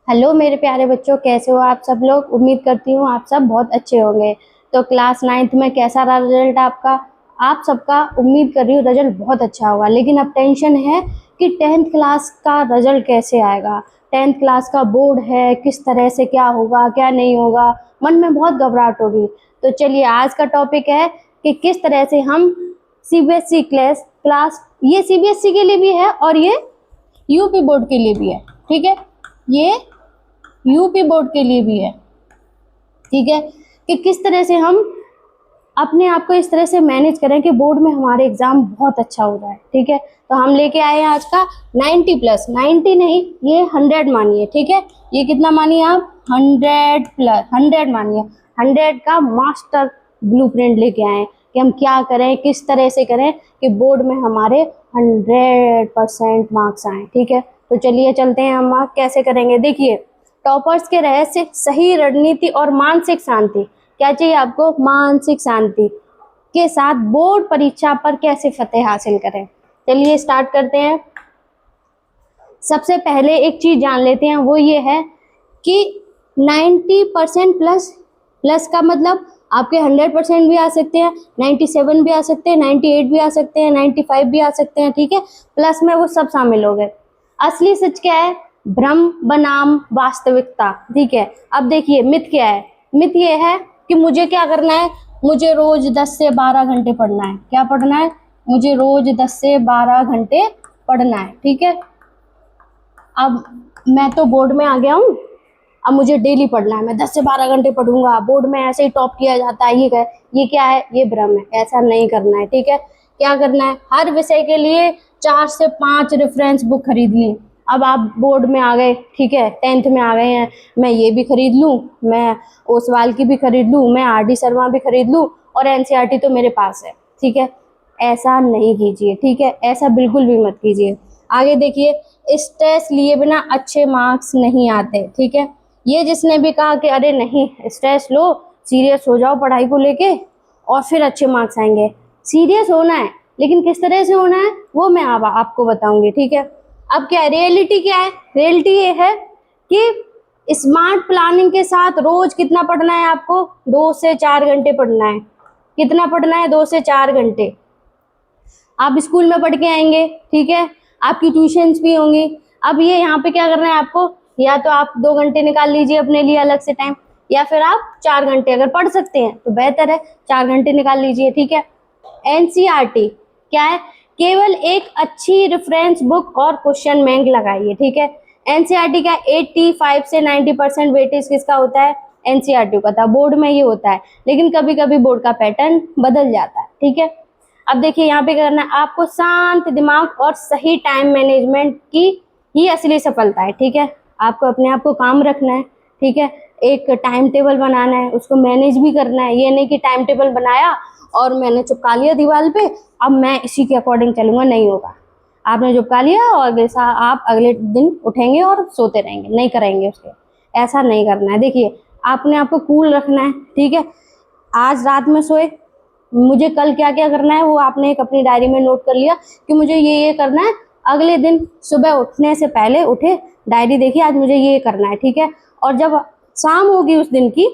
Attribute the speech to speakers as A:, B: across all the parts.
A: Hello मेरे प्यारे बच्चों, कैसे हो आप सब लोग। उम्मीद करती हूँ आप सब बहुत अच्छे होंगे। तो क्लास 9th में कैसा रहा रिजल्ट आपका। आप सबका उम्मीद कर रही हूँ रिजल्ट बहुत अच्छा होगा, लेकिन अब टेंशन है कि 10th क्लास का रिजल्ट कैसे आएगा। 10th क्लास का बोर्ड है, किस तरह से क्या होगा क्या नहीं होगा, मन में बहुत घबराहट होगी। तो चलिए, आज का टॉपिक है कि किस तरह से हम सीबीएसई क्लास, ये सीबीएसई के लिए भी है और ये यूपी बोर्ड के लिए भी है। ठीक है, ये यूपी बोर्ड के लिए भी है। ठीक है, कि किस तरह से हम अपने आप को इस तरह से मैनेज करें कि बोर्ड में हमारे एग्जाम बहुत अच्छा हो जाए। ठीक है, तो हम लेके आए हैं आज का 90 प्लस, 90 नहीं, ये 100 मानिए। ठीक है, ये कितना मानिए आप, 100 प्लस, 100 मानिए। 100 का मास्टर ब्लूप्रिंट लेके आए कि हम क्या करें, किस तरह से करें कि बोर्ड में हमारे 100% मार्क्स आए। ठीक है, तो चलिए चलते हैं हम मार्क कैसे करेंगे। देखिए, टॉपर्स के रहस्य, सही रणनीति और मानसिक शांति। क्या चाहिए आपको, मानसिक शांति के साथ बोर्ड परीक्षा पर कैसे फतेह हासिल करें। चलिए स्टार्ट करते हैं। सबसे पहले एक चीज जान लेते हैं, वो ये है कि 90% प्लस, प्लस का मतलब आपके 100% भी आ सकते हैं, 97 भी आ सकते हैं, 98 भी आ सकते हैं, 95 भी आ सकते हैं। ठीक है, प्लस में वो सब शामिल हो गए। असली सच क्या है, भ्रम बनाम वास्तविकता। ठीक है, अब देखिए मिथ क्या है। मिथ ये है कि मुझे क्या करना है, मुझे रोज 10 से 12 घंटे पढ़ना है। क्या पढ़ना है, मुझे रोज 10 से 12 घंटे पढ़ना है। ठीक है, अब मैं तो बोर्ड में आ गया हूँ, अब मुझे डेली पढ़ना है, मैं 10 से 12 घंटे पढ़ूंगा, बोर्ड में ऐसे ही टॉप किया जाता है। ये क्या है, ये भ्रम है, ऐसा नहीं करना है। ठीक है, क्या करना है, हर विषय के लिए 4 से 5 रेफरेंस बुक खरीद ली। अब आप बोर्ड में आ गए, ठीक है, 10th में आ गए हैं, मैं ये भी खरीद लूँ, मैं ओसवाल की भी खरीद लूँ, मैं आर डी शर्मा भी खरीद लूँ और एनसीईआरटी तो मेरे पास है। ठीक है, ऐसा नहीं कीजिए। ठीक है, ऐसा बिल्कुल भी मत कीजिए। आगे देखिए, स्ट्रेस लिए बिना अच्छे मार्क्स नहीं आते। ठीक है, ये जिसने भी कहा कि अरे नहीं स्ट्रेस लो, सीरियस हो जाओ पढ़ाई को लेके और फिर अच्छे मार्क्स आएंगे, सीरियस होना है, लेकिन किस तरह से होना है वो मैं आपको बताऊंगी। ठीक है, अब क्या है, रियलिटी क्या है, रियलिटी ये है कि स्मार्ट प्लानिंग के साथ रोज कितना पढ़ना है आपको, 2 से 4 घंटे पढ़ना है। कितना पढ़ना है, 2 से 4 घंटे। आप स्कूल में पढ़ के आएंगे, ठीक है, आपकी ट्यूशन्स भी होंगी। अब ये यहाँ पे क्या करना है आपको, या तो आप 2 घंटे निकाल लीजिए अपने लिए अलग से टाइम, या फिर आप 4 घंटे अगर पढ़ सकते हैं तो बेहतर है, 4 घंटे निकाल लीजिए। ठीक है, एनसीईआरटी क्या है, केवल एक अच्छी रेफरेंस बुक और क्वेश्चन बैंक लगाइए। ठीक है, एनसीईआरटी का 85 से 90% वेटेज किसका होता है, एनसीईआरटी का था। बोर्ड में ये होता है, लेकिन कभी कभी बोर्ड का पैटर्न बदल जाता है। ठीक है, अब देखिए यहाँ पे करना है आपको, शांत दिमाग और सही टाइम मैनेजमेंट की ही असली सफलता है। ठीक है, आपको अपने आप को काम रखना है। ठीक है, एक टाइम टेबल बनाना है, उसको मैनेज भी करना है। ये नहीं कि टाइम टेबल बनाया और मैंने चिपका लिया दीवार पे, अब मैं इसी के अकॉर्डिंग चलूंगा, नहीं होगा। आपने चिपका लिया और जैसा आप अगले दिन उठेंगे और सोते रहेंगे, नहीं करेंगे उसके, ऐसा नहीं करना है। देखिए, आपने आपको कूल रखना है। ठीक है, आज रात में सोए, मुझे कल क्या क्या करना है वो आपने एक अपनी डायरी में नोट कर लिया कि मुझे ये करना है। अगले दिन सुबह उठने से पहले उठे, डायरी देखिए आज मुझे ये करना है। ठीक है, और जब शाम होगी उस दिन की,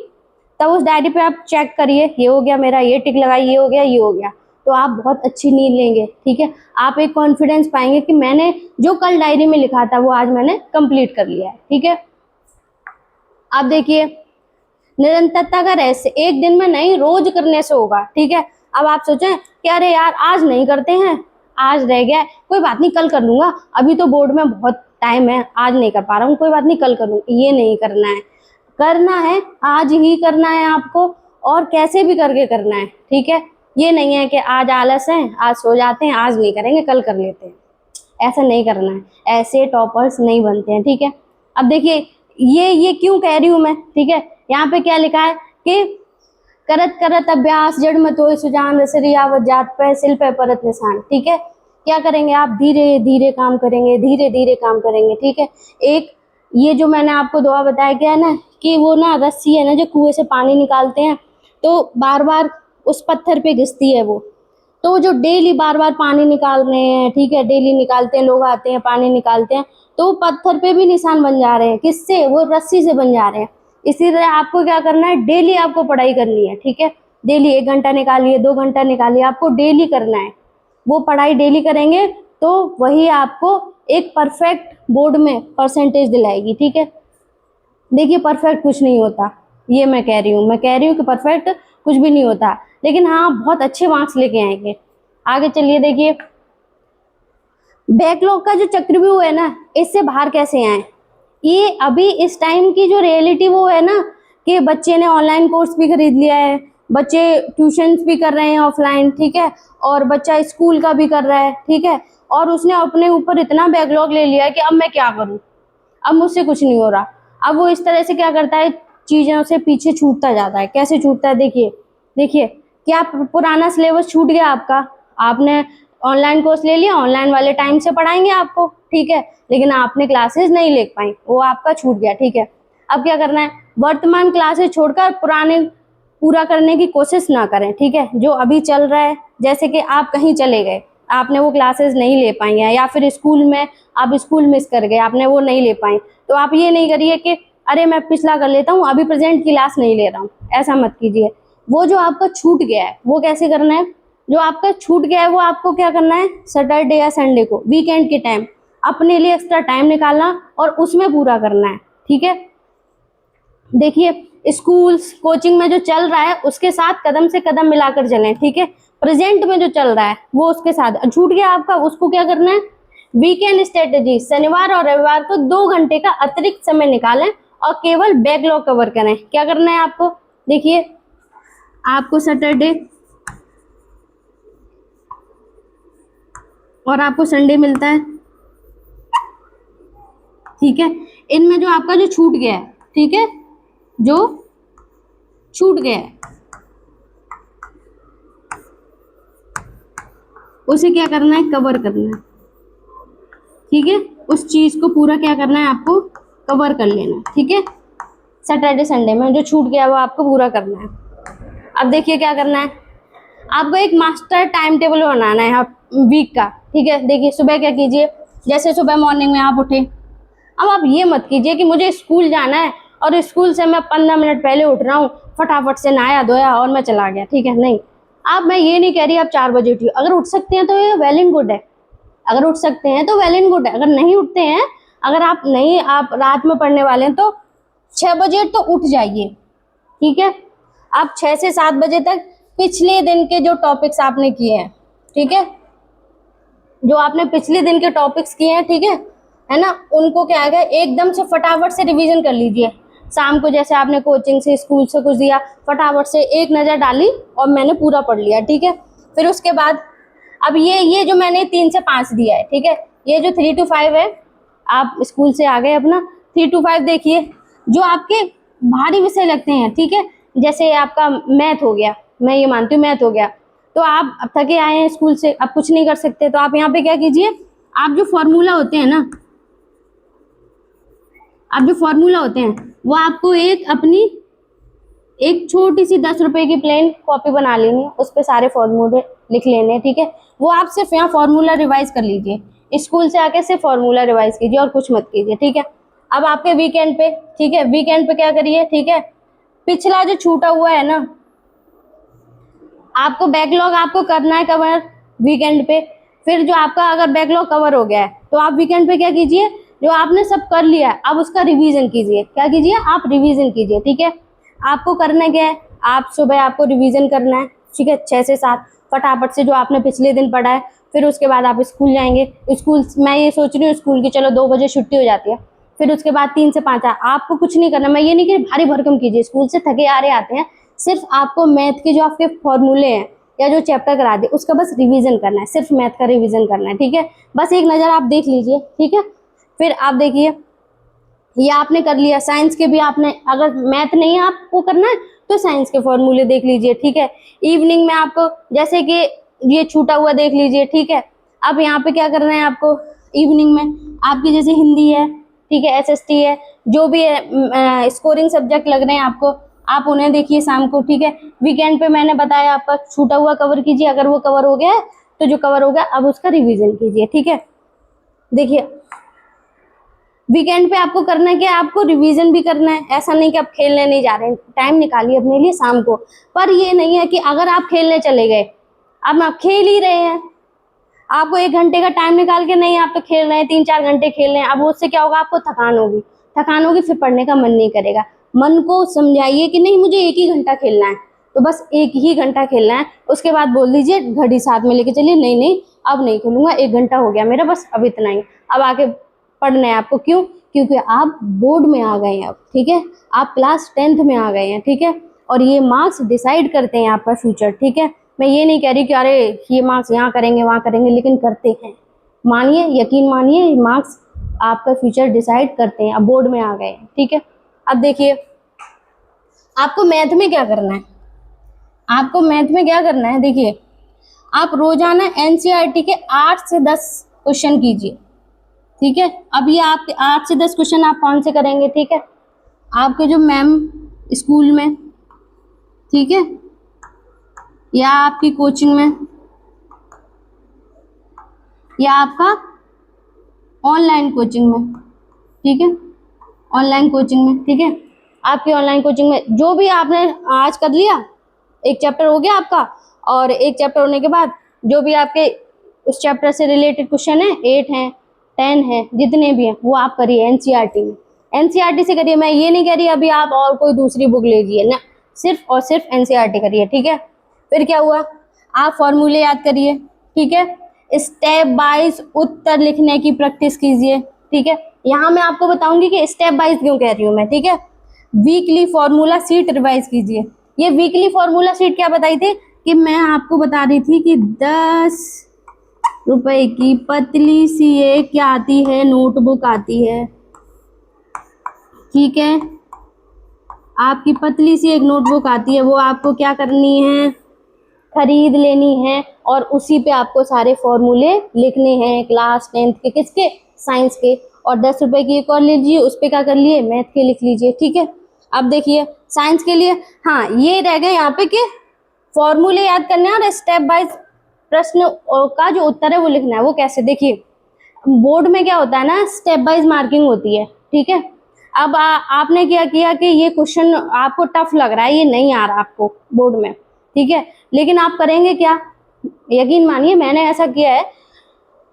A: तब उस डायरी पे आप चेक करिए, ये हो गया मेरा, ये टिक लगाई, ये हो गया, ये हो गया, तो आप बहुत अच्छी नींद लेंगे। ठीक है, आप एक कॉन्फिडेंस पाएंगे कि मैंने जो कल डायरी में लिखा था वो आज मैंने कंप्लीट कर लिया है। ठीक है, आप देखिए, निरंतरता का रहस्य, एक दिन में नहीं रोज करने से होगा। ठीक है, अब आप सोचें कि अरे यार आज नहीं करते हैं, आज रह गया, कोई बात नहीं कल कर लूंगा, अभी तो बोर्ड में बहुत टाइम है, आज नहीं कर पा रहा हूँ, कोई बात नहीं कल कर लूंगा, ये नहीं करना है। करना है, आज ही करना है आपको, और कैसे भी करके करना है। ठीक है, ये नहीं है कि आज आलस है, आज सो जाते हैं, आज नहीं करेंगे कल कर लेते हैं, ऐसा नहीं करना है, ऐसे टॉपर्स नहीं बनते हैं। ठीक है, अब देखिए, ये क्यों कह रही हूँ मैं। ठीक है, यहाँ पे क्या लिखा है कि करत करत अभ्यास जड़ मत होए सुजान, रसरी आवत जात पे सिल पे परत निशान। ठीक है, क्या करेंगे आप, धीरे धीरे काम करेंगे, धीरे धीरे काम करेंगे। ठीक है, एक ये जो मैंने आपको दुआ बताया क्या है ना, कि वो ना रस्सी है ना जो कुएं से पानी निकालते हैं, तो बार बार उस पत्थर पे घिसती है वो, तो जो डेली बार बार पानी निकाल रहे हैं, ठीक है, डेली निकालते हैं, लोग आते हैं पानी निकालते हैं, तो वो पत्थर पे भी निशान बन जा रहे हैं। किससे? वो रस्सी से बन जा रहे हैं। इसी तरह आपको क्या करना है, डेली आपको पढ़ाई करनी है, ठीक है। डेली 1 घंटा निकालिए, 2 घंटा निकालिए, आपको डेली करना है। वो पढ़ाई डेली करेंगे तो वही आपको एक परफेक्ट बोर्ड में परसेंटेज दिलाएगी, ठीक है। देखिए परफेक्ट कुछ नहीं होता, ये मैं कह रही हूँ कि परफेक्ट कुछ भी नहीं होता, लेकिन हाँ बहुत अच्छे मार्क्स लेके आएंगे। आगे चलिए, देखिए बैकलॉग का जो चक्रव्यूह है ना, इससे बाहर कैसे आए। ये अभी इस टाइम की जो रियलिटी वो है ना, कि बच्चे ने ऑनलाइन कोर्स भी खरीद लिया है, बच्चे ट्यूशन्स भी कर रहे हैं ऑफलाइन, ठीक है, और बच्चा स्कूल का भी कर रहा है, ठीक है, और उसने अपने ऊपर इतना बैकलॉग ले लिया है कि अब मैं क्या करूं, अब मुझसे कुछ नहीं हो रहा। अब वो इस तरह से क्या करता है, चीज़ों से पीछे छूटता जाता है। कैसे छूटता है, देखिए देखिए, क्या पुराना सिलेबस छूट गया आपका, आपने ऑनलाइन कोर्स ले लिया, ऑनलाइन वाले टाइम से पढ़ाएंगे आपको, ठीक है, लेकिन आपने क्लासेस नहीं ले पाई, वो आपका छूट गया, ठीक है। अब क्या करना है, वर्तमान क्लासेस छोड़कर पुराने पूरा करने की कोशिश ना करें, ठीक है। जो अभी चल रहा है, जैसे कि आप कहीं चले गए, आपने वो क्लासेस नहीं ले पाई हैं, या फिर स्कूल में आप स्कूल मिस कर गए, आपने वो नहीं ले पाई, तो आप ये नहीं करिए कि अरे मैं पिछला कर लेता हूँ, अभी प्रेजेंट की क्लास नहीं ले रहा हूँ, ऐसा मत कीजिए। वो जो आपका छूट गया है वो कैसे करना है, जो आपका छूट गया है वो आपको क्या करना है, सैटरडे या संडे को, वीकेंड के टाइम अपने लिए एक्स्ट्रा टाइम निकालना और उसमें पूरा करना है, ठीक है। देखिए स्कूल्स कोचिंग में जो चल रहा है उसके साथ कदम से कदम मिलाकर चलें, ठीक है। प्रेजेंट में जो चल रहा है वो उसके साथ, छूट गया आपका, उसको क्या करना है, वीकेंड स्ट्रेटेजी, शनिवार और रविवार को 2 घंटे का अतिरिक्त समय निकालें और केवल बैकलॉग कवर करें। क्या करना है आपको, देखिए आपको सैटरडे और आपको संडे मिलता है, ठीक है। इनमें जो आपका जो छूट गया है, ठीक है, जो छूट गया है उसे क्या करना है, कवर करना है, ठीक है। उस चीज को पूरा क्या करना है, आपको कवर कर लेना है, ठीक है। सैटरडे संडे में जो छूट गया वो आपको पूरा करना है। अब देखिए क्या करना है, आपको एक मास्टर टाइम टेबल बनाना है वीक का, ठीक है। देखिए सुबह क्या कीजिए, जैसे सुबह मॉर्निंग में आप उठे, अब आप ये मत कीजिए कि मुझे स्कूल जाना है और स्कूल से मैं 15 मिनट पहले उठ रहा हूँ, फटाफट से नहाया धोया और मैं चला गया, ठीक है, नहीं। आप, मैं ये नहीं कह रही आप 4 बजे उठिए, अगर उठ सकते हैं तो ये वेल एंड गुड है, अगर उठ सकते हैं तो वेल एंड गुड है। अगर नहीं उठते हैं, अगर आप नहीं, आप रात में पढ़ने वाले हैं तो 6 बजे तो उठ जाइए, ठीक है। आप 6 से 7 बजे तक पिछले दिन के जो टॉपिक्स आपने किए हैं, ठीक है, जो आपने पिछले दिन के टॉपिक्स किए हैं, ठीक है ना, उनको क्या है एकदम से फटाफट से रिवीजन कर लीजिए। शाम को जैसे आपने कोचिंग से स्कूल से कुछ दिया, फटाफट से एक नज़र डाली और मैंने पूरा पढ़ लिया, ठीक है। फिर उसके बाद अब ये जो मैंने 3 से 5 दिया है, ठीक है, ये जो 3 to 5 है, आप स्कूल से आ गए अपना 3 to 5, देखिए जो आपके भारी विषय लगते हैं, ठीक है, जैसे आपका मैथ हो गया, मैं ये मानती हूँ मैथ हो गया, तो आप अब थके आए हैं स्कूल से, अब कुछ नहीं कर सकते, तो आप यहाँ पे क्या कीजिए, आप जो फॉर्मूला होते हैं ना, आप जो फॉर्मूला होते हैं वो आपको एक छोटी सी 10 रुपए की प्लेन कॉपी बना लेनी है, उस पर सारे फॉर्मूले लिख लेने हैं, ठीक है। वो आप सिर्फ यहाँ फॉर्मूला रिवाइज कर लीजिए, स्कूल से आके सिर्फ फॉर्मूला रिवाइज कीजिए और कुछ मत कीजिए, ठीक है। अब आपके वीकेंड पे, ठीक है, वीकेंड पे क्या करिए, ठीक है, पिछला जो छूटा हुआ है ना, आपको बैकलॉग आपको करना है कवर वीकेंड पे। फिर जो आपका अगर बैकलॉग कवर हो गया है तो आप वीकेंड पे क्या कीजिए, जो आपने सब कर लिया है अब उसका रिवीजन कीजिए। क्या कीजिए, आप रिवीजन कीजिए, ठीक है। आपको करना क्या है, आप सुबह आपको रिवीजन करना है, ठीक है, 6 से 7 फटाफट से जो आपने पिछले दिन पढ़ा है। फिर उसके बाद आप स्कूल जाएंगे, स्कूल मैं ये सोच रही हूँ स्कूल की चलो 2 बजे छुट्टी हो जाती है, फिर उसके बाद 3 से 5 आपको कुछ नहीं करना। मैं ये नहीं कि भारी भरकम कीजिए, स्कूल से थके आ रहे आते हैं, सिर्फ आपको मैथ के जो आपके फॉर्मूले हैं या जो चैप्टर करा दे उसका बस रिवीजन करना है, सिर्फ मैथ का रिवीजन करना है, ठीक है। बस एक नज़र आप देख लीजिए, ठीक है। फिर आप देखिए ये आपने कर लिया, साइंस के भी आपने, अगर मैथ नहीं है आपको करना है तो साइंस के फॉर्मूले देख लीजिए, ठीक है। इवनिंग में आपको जैसे कि ये छूटा हुआ देख लीजिए, ठीक है। अब यहाँ पे क्या करना है आपको, इवनिंग में आपकी जैसे हिंदी है, ठीक है, एसएसटी है, जो भी है स्कोरिंग सब्जेक्ट लग रहे हैं आपको, आप उन्हें देखिए शाम को, ठीक है। वीकेंड पे मैंने बताया आपका छूटा हुआ कवर कीजिए, अगर वो कवर हो गया है तो जो कवर हो गया अब उसका रिवीजन कीजिए, ठीक है। देखिए वीकेंड पे आपको करना है कि आपको रिवीजन भी करना है, ऐसा नहीं कि आप खेलने नहीं जा रहे हैं, टाइम निकालिए अपने लिए शाम को। पर ये नहीं है कि अगर आप खेलने चले गए, अब आप खेल ही रहे हैं, आपको 1 घंटे का टाइम निकाल के, नहीं आप तो खेल रहे हैं 3-4 घंटे खेल रहे हैं, अब उससे क्या होगा, आपको थकान होगी, फिर पढ़ने का मन नहीं करेगा। मन को समझाइए कि नहीं मुझे 1 ही घंटा खेलना है, तो बस 1 ही घंटा खेलना है। उसके बाद बोल दीजिए, घड़ी साथ में लेके चलिए, नहीं नहीं अब नहीं खेलूंगा, 1 घंटा हो गया मेरा, बस अब इतना ही, अब आके पढ़ना है आपको। क्यों? क्योंकि आप बोर्ड में आ गए हैं अब, ठीक है, आप क्लास 10th में आ गए हैं, ठीक है। और ये मार्क्स डिसाइड करते हैं आपका फ्यूचर, ठीक है। मैं ये नहीं कह रही कि अरे ये मार्क्स यहाँ करेंगे वहाँ करेंगे, लेकिन करते हैं, मानिए, यकीन मानिए, मार्क्स आपका फ्यूचर डिसाइड करते हैं। अब बोर्ड में आ गए हैं, ठीक है। अब देखिए आपको मैथ में क्या करना है, आपको मैथ में क्या करना है, देखिए आप रोजाना एनसीईआरटी के 8 से 10 क्वेश्चन कीजिए, ठीक है। अब ये आपके 8 से 10 क्वेश्चन आप कौन से करेंगे, ठीक है, आपके जो मैम स्कूल में, ठीक है, या आपकी कोचिंग में, या आपका ऑनलाइन कोचिंग में, ठीक है, ऑनलाइन कोचिंग में, ठीक है, आपकी ऑनलाइन कोचिंग में जो भी आपने आज कर लिया, एक चैप्टर हो गया आपका, और एक चैप्टर होने के बाद जो भी आपके उस चैप्टर से रिलेटेड क्वेश्चन है, 8 हैं 10 हैं, जितने भी हैं वो आप करिए एनसीईआरटी में, एनसीईआरटी से करिए। मैं ये नहीं कह रही अभी आप और कोई दूसरी बुक लीजिए ना, सिर्फ और सिर्फ एनसीईआरटी करिए, ठीक है। फिर क्या हुआ, आप फॉर्मूले याद करिए, ठीक है, स्टेप वाइज उत्तर लिखने की प्रैक्टिस कीजिए, ठीक है। यहाँ मैं आपको बताऊंगी कि स्टेप वाइज क्यों कह रही हूँ मैं, ठीक है। वीकली फॉर्मूला शीट रिवाइज कीजिए। ये वीकली फॉर्मूला शीट क्या बताई थी कि मैं आपको बता रही थी कि 10 रुपए की पतली सी एक क्या आती है, नोटबुक आती है, ठीक है, आपकी पतली सी एक नोटबुक आती है, वो आपको क्या करनी है, खरीद लेनी है, और उसी पे आपको सारे फॉर्मूले लिखने हैं क्लास 10th के, किसके, साइंस के। और 10 रुपए की एक और लीजिए, उस पर क्या कर लिए, मैथ के लिख लीजिए, ठीक है। अब देखिए साइंस के लिए, हाँ ये रह गए यहाँ पे कि फॉर्मूले याद करने हैं और स्टेप बाय प्रश्न का जो उत्तर है वो लिखना है। वो कैसे, देखिए बोर्ड में क्या होता है ना, स्टेप वाइज मार्किंग होती है, ठीक है। अब आपने क्या किया कि ये क्वेश्चन आपको टफ लग रहा है, ये नहीं आ रहा आपको बोर्ड में, ठीक है, लेकिन आप करेंगे क्या, यकीन मानिए मैंने ऐसा किया है,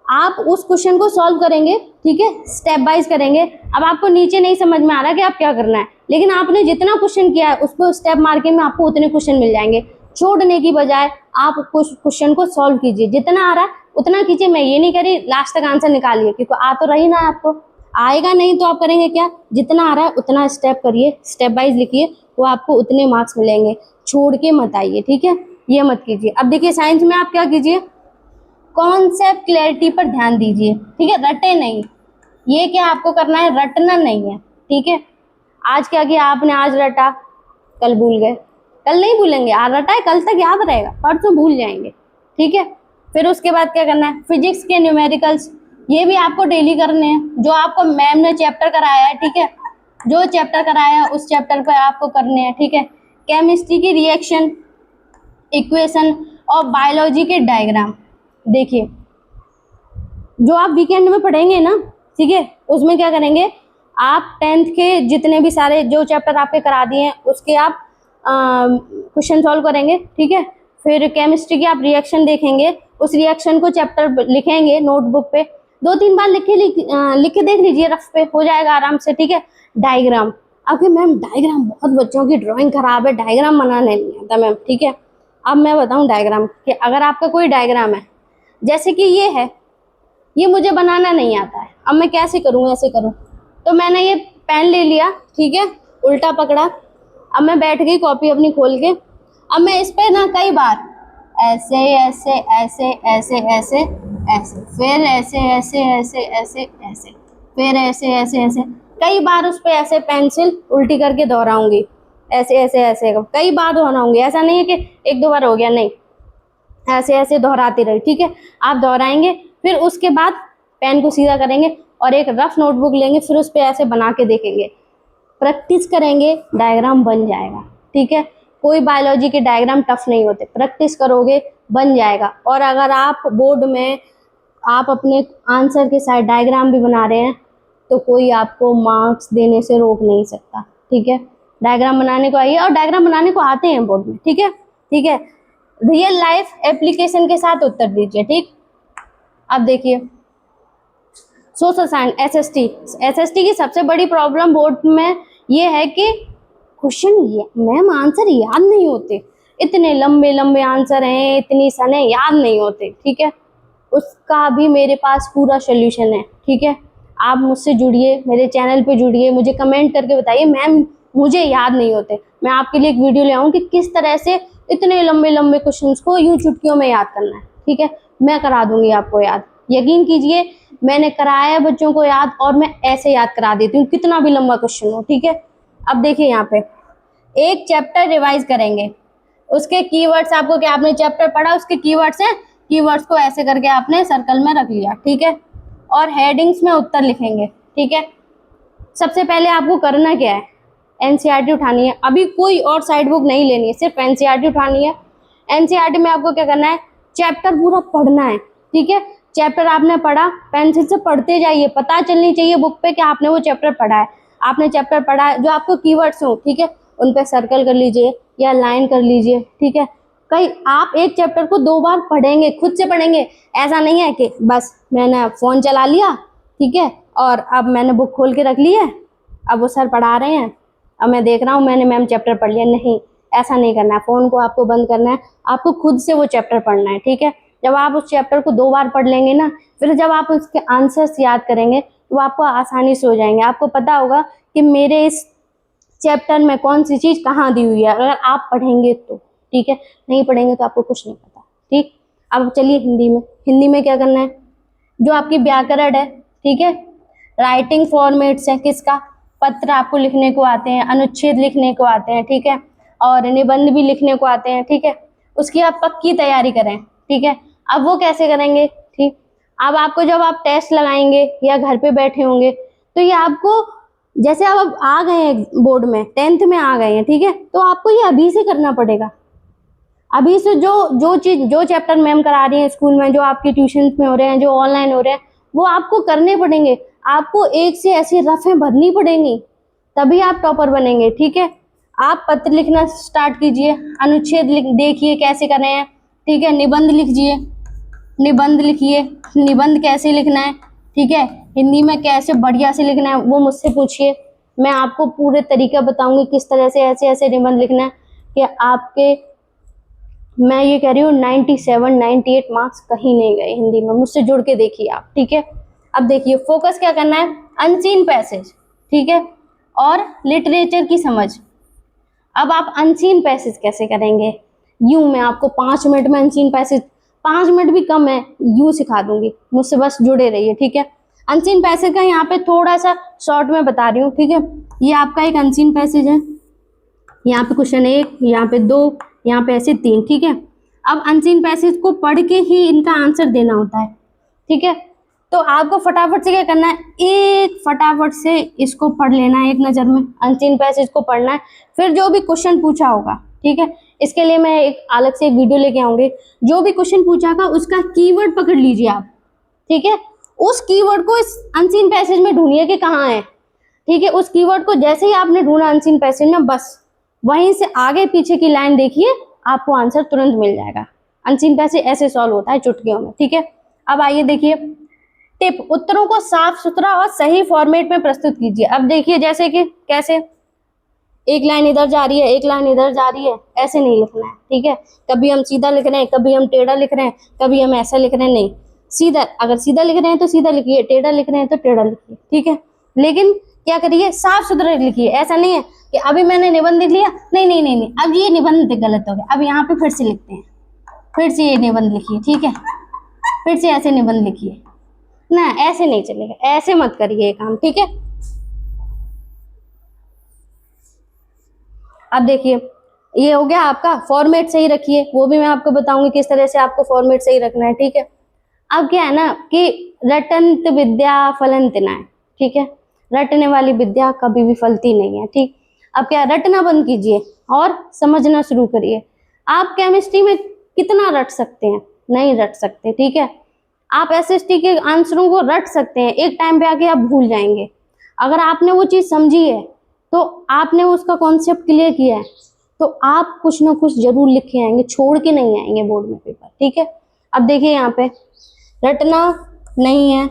A: आप उस क्वेश्चन को सॉल्व करेंगे, ठीक है, स्टेप वाइज करेंगे। अब आपको नीचे नहीं समझ में आ रहा कि आप क्या करना है, लेकिन आपने जितना क्वेश्चन किया है उसको स्टेप मार्किंग में आपको उतने क्वेश्चन मिल जाएंगे। छोड़ने की बजाय आप कुछ क्वेश्चन को सॉल्व कीजिए, जितना आ रहा है उतना कीजिए। मैं ये नहीं करी लास्ट तक आंसर निकालिए, क्योंकि आ तो रही ना, आपको आएगा नहीं तो आप करेंगे क्या, जितना आ रहा है उतना स्टेप करिए, स्टेप वाइज लिखिए, वो आपको उतने मार्क्स मिलेंगे, छोड़ के मत आइए, ठीक है, ये मत कीजिए। अब देखिए साइंस में आप क्या कीजिए, कॉन्सेप्ट क्लैरिटी पर ध्यान दीजिए, ठीक है, रटे नहीं, ये क्या आपको करना है, रटना नहीं है, ठीक है। आज क्या किया आपने, आज रटा, कल भूल गए, कल नहीं भूलेंगे, आज रटा है कल तक याद रहेगा, परसों भूल जाएंगे, ठीक है। फिर उसके बाद क्या करना है, फिजिक्स के न्यूमेरिकल्स, ये भी आपको डेली करने हैं, जो आपको मैम ने चैप्टर कराया है, ठीक है, जो चैप्टर कराया है उस चैप्टर पर आपको करने हैं, ठीक है। केमिस्ट्री की रिएक्शन, इक्वेशन और बायोलॉजी के डायग्राम, देखिए जो आप वीकेंड में पढ़ेंगे ना, ठीक है, उसमें क्या करेंगे, आप 10th के जितने भी सारे जो चैप्टर आपके करा दिए हैं उसके आप क्वेश्चन सॉल्व करेंगे, ठीक है। फिर केमिस्ट्री की आप रिएक्शन देखेंगे, उस रिएक्शन को चैप्टर लिखेंगे नोटबुक पे, 2-3 बार लिख के देख लीजिए, रफ पे हो जाएगा आराम से, ठीक है। डायग्राम, आपके मैम डायग्राम, बहुत बच्चों की ड्राइंग खराब है, डायग्राम बनाने नहीं आता मैम, ठीक है। अब मैं बताऊं डायग्राम कि अगर आपका कोई डायग्राम है, जैसे कि ये है, ये मुझे बनाना नहीं आता है, अब मैं कैसे करूँ, ऐसे करूँ, तो मैंने ये पेन ले लिया, ठीक है, उल्टा पकड़ा, अब मैं बैठ गई कॉपी अपनी खोल के, अब मैं इस पे ना कई बार ऐसे ऐसे ऐसे ऐसे ऐसे ऐसे, फिर ऐसे ऐसे ऐसे ऐसे ऐसे, फिर ऐसे ऐसे ऐसे, कई बार उस पे ऐसे पेंसिल उल्टी करके दोहराऊंगी, ऐसे ऐसे ऐसे कई बार दोहराऊंगी, ऐसा नहीं है कि 1-2 बार हो गया, नहीं, ऐसे ऐसे दोहराती रही, ठीक है। आप दोहराएंगे, फिर उसके बाद पेन को सीधा करेंगे और एक रफ नोटबुक लेंगे, फिर उस पर ऐसे बना के देखेंगे, प्रैक्टिस करेंगे, डायग्राम बन जाएगा, ठीक है। कोई बायोलॉजी के डायग्राम टफ नहीं होते, प्रैक्टिस करोगे बन जाएगा। और अगर आप बोर्ड में आप अपने आंसर के साथ डायग्राम भी बना रहे हैं तो कोई आपको मार्क्स देने से रोक नहीं सकता, ठीक है। डायग्राम बनाने को आइए, और डायग्राम बनाने को आते हैं बोर्ड में, ठीक है, ठीक है। रियल लाइफ एप्लीकेशन के साथ उत्तर दीजिए, ठीक। अब देखिए सोशल साइंस एसएसटी की सबसे बड़ी प्रॉब्लम बोर्ड में ये है कि क्वेश्चन मैम आंसर याद नहीं होते, इतने लंबे लंबे आंसर हैं, इतनी सने याद नहीं होते, ठीक है। उसका भी मेरे पास पूरा सोल्यूशन है, ठीक है। आप मुझसे जुड़िए, मेरे चैनल पे जुड़िए, मुझे कमेंट करके बताइए मैम मुझे याद नहीं होते। मैं आपके लिए एक वीडियो ले आऊँ कि किस तरह से इतने लंबे लंबे क्वेश्चंस को यूं चुटकियों में याद करना है, ठीक है। मैं करा दूंगी आपको याद, यकीन कीजिए मैंने कराया है बच्चों को याद, और मैं ऐसे याद करा देती हूँ कितना भी लंबा क्वेश्चन हो, ठीक है। अब देखिए यहाँ पे एक चैप्टर रिवाइज करेंगे, उसके कीवर्ड्स आपको, क्या आपने चैप्टर पढ़ा उसके कीवर्ड्स हैं, कीवर्ड्स को ऐसे करके आपने सर्कल में रख लिया, ठीक है। और हेडिंग्स में उत्तर लिखेंगे, ठीक है। सबसे पहले आपको करना क्या है, एनसीईआरटी उठानी है। अभी कोई और साइड बुक नहीं लेनी है, सिर्फ एनसीईआरटी उठानी है। एनसीईआरटी में आपको क्या करना है, चैप्टर पूरा पढ़ना है, ठीक है। चैप्टर आपने पढ़ा, पेंसिल से पढ़ते जाइए, पता चलनी चाहिए बुक पे कि आपने वो चैप्टर पढ़ा है। आपने चैप्टर पढ़ा है, जो आपको कीवर्ड्स हो, ठीक है, उन पे सर्कल कर लीजिए या लाइन कर लीजिए, ठीक है। कहीं आप एक चैप्टर को 2 बार पढ़ेंगे, खुद से पढ़ेंगे, ऐसा नहीं है कि बस मैंने फ़ोन चला लिया, ठीक है, और अब मैंने बुक खोल के रख ली है, अब वो सर पढ़ा रहे हैं, अब मैं देख रहा हूँ मैंने मैम चैप्टर पढ़ लिया। नहीं, ऐसा नहीं करना है, फ़ोन को आपको बंद करना है, आपको खुद से वो चैप्टर पढ़ना है, ठीक है। जब आप उस चैप्टर को 2 बार पढ़ लेंगे ना, फिर जब आप उसके आंसर्स याद करेंगे तो आपको आसानी से हो जाएंगे। आपको पता होगा कि मेरे इस चैप्टर में कौन सी चीज़ कहाँ दी हुई है, अगर आप पढ़ेंगे तो, ठीक है। नहीं पढ़ेंगे तो आपको कुछ नहीं पता, ठीक। अब चलिए हिंदी में क्या करना है, जो आपकी व्याकरण है, ठीक है, राइटिंग फॉर्मेट्स है किसका, पत्र आपको लिखने को आते हैं, अनुच्छेद लिखने को आते हैं, ठीक है, और निबंध भी लिखने को आते हैं, ठीक है। उसकी आप पक्की तैयारी करें, ठीक है। अब वो कैसे करेंगे, ठीक। अब आपको जब आप टेस्ट लगाएंगे या घर पे बैठे होंगे तो ये आपको, जैसे आप अब आ गए हैं बोर्ड में, 10th में आ गए हैं, ठीक है, तो आपको ये अभी से करना पड़ेगा। अभी से जो चैप्टर मैम करा रही हैं स्कूल में, जो आपके ट्यूशन में हो रहे हैं, जो ऑनलाइन हो रहे हैं, वो आपको करने पड़ेंगे। आपको एक से ऐसी रफ़ें भरनी पड़ेंगी, तभी आप टॉपर बनेंगे, ठीक है। आप पत्र लिखना स्टार्ट कीजिए, अनुच्छेद देखिए कैसे कर रहे हैं, ठीक है। निबंध लिखिए, निबंध लिखिए, निबंध कैसे लिखना है, ठीक है, हिंदी में कैसे बढ़िया से लिखना है वो मुझसे पूछिए, मैं आपको पूरे तरीका बताऊंगी किस तरह से ऐसे ऐसे निबंध लिखना है कि आपके, मैं ये कह रही हूँ 97 98 मार्क्स कहीं नहीं गए हिंदी में, मुझसे जुड़ के देखिए आप, ठीक है। अब देखिए फोकस क्या करना है, अनसीन पैसेज, ठीक है, और लिटरेचर की समझ। अब आप अनसीन पैसेज कैसे करेंगे, यूं मैं आपको 5 मिनट में अनसीन पैसेज, 5 मिनट भी कम है, यूं सिखा दूंगी, मुझसे बस जुड़े रहिए, ठीक है। अनसीन पैसेज का यहाँ पे थोड़ा सा शॉर्ट में बता रही हूँ, ठीक है। ये आपका एक अनसीन पैसेज है, यहाँ पे क्वेश्चन 1, यहाँ पे 2, यहाँ पे ऐसे 3, ठीक है। अब अनसीन पैसेज को पढ़ के ही इनका आंसर देना होता है, ठीक है। तो आपको फटाफट से क्या करना है, एक फटाफट से इसको पढ़ लेना है, एक नज़र में अनसीन पैसेज को पढ़ना है, फिर जो भी क्वेश्चन पूछा होगा, ठीक है। इसके लिए मैं एक अलग से एक वीडियो लेके आऊँगी, जो भी क्वेश्चन पूछा होगा उसका कीवर्ड पकड़ लीजिए आप, ठीक है। उस कीवर्ड को इस अनसीन पैसेज में ढूंढिए कि कहाँ है, ठीक है। उस कीवर्ड को जैसे ही आपने ढूंढा अनसीन पैसेज में, बस वहीं से आगे पीछे की लाइन देखिए, आपको आंसर तुरंत मिल जाएगा। अनसीन पैसेज ऐसे सॉल्व होता है चुटकियों में, ठीक है। अब आइए देखिए टिप, उत्तरों को साफ सुथरा और सही फॉर्मेट में प्रस्तुत कीजिए। अब देखिए जैसे कि कैसे, एक लाइन इधर जा रही है, एक लाइन इधर जा रही है, ऐसे नहीं लिखना है, ठीक है। कभी हम सीधा लिख रहे हैं, कभी हम टेढ़ा लिख रहे हैं, कभी हम ऐसा लिख रहे हैं, नहीं, सीधा। अगर सीधा लिख रहे हैं तो सीधा लिखिए, टेढ़ा लिख रहे हैं तो टेढ़ा लिखिए, ठीक है। लेकिन क्या करिए, साफ सुथरा लिखिए। ऐसा नहीं है कि अभी मैंने निबंध लिख लिया, नहीं नहीं नहीं नहीं, अब ये निबंध गलत हो गया, अब यहाँ पे फिर से लिखते हैं, फिर से ये निबंध लिखिए, ठीक है, फिर से ऐसे निबंध लिखिए ना, ऐसे नहीं चलेगा, ऐसे मत करिए काम, ठीक है। अब देखिए ये हो गया आपका, फॉर्मेट सही रखिए, वो भी मैं आपको बताऊंगी किस तरह से आपको फॉर्मेट सही रखना है, ठीक है। अब क्या है ना कि रटंत विद्या फलंत न है, ठीक है, रटने वाली विद्या कभी भी फलती नहीं है, ठीक। अब क्या, रटना बंद कीजिए, और समझना शुरू करिए। आप केमिस्ट्री में कितना रट सकते हैं? नहीं रट सकते, ठीक है। आप एसएसटी के आंसरों को रट सकते हैं, एक टाइम पे आके आप भूल जाएंगे। अगर आपने वो चीज़ समझी है तो आपने उसका कॉन्सेप्ट क्लियर किया है तो आप कुछ ना कुछ जरूर लिख के आएंगे, छोड़ के नहीं आएंगे बोर्ड में पेपर, ठीक है। अब देखिए यहाँ पे रटना नहीं है,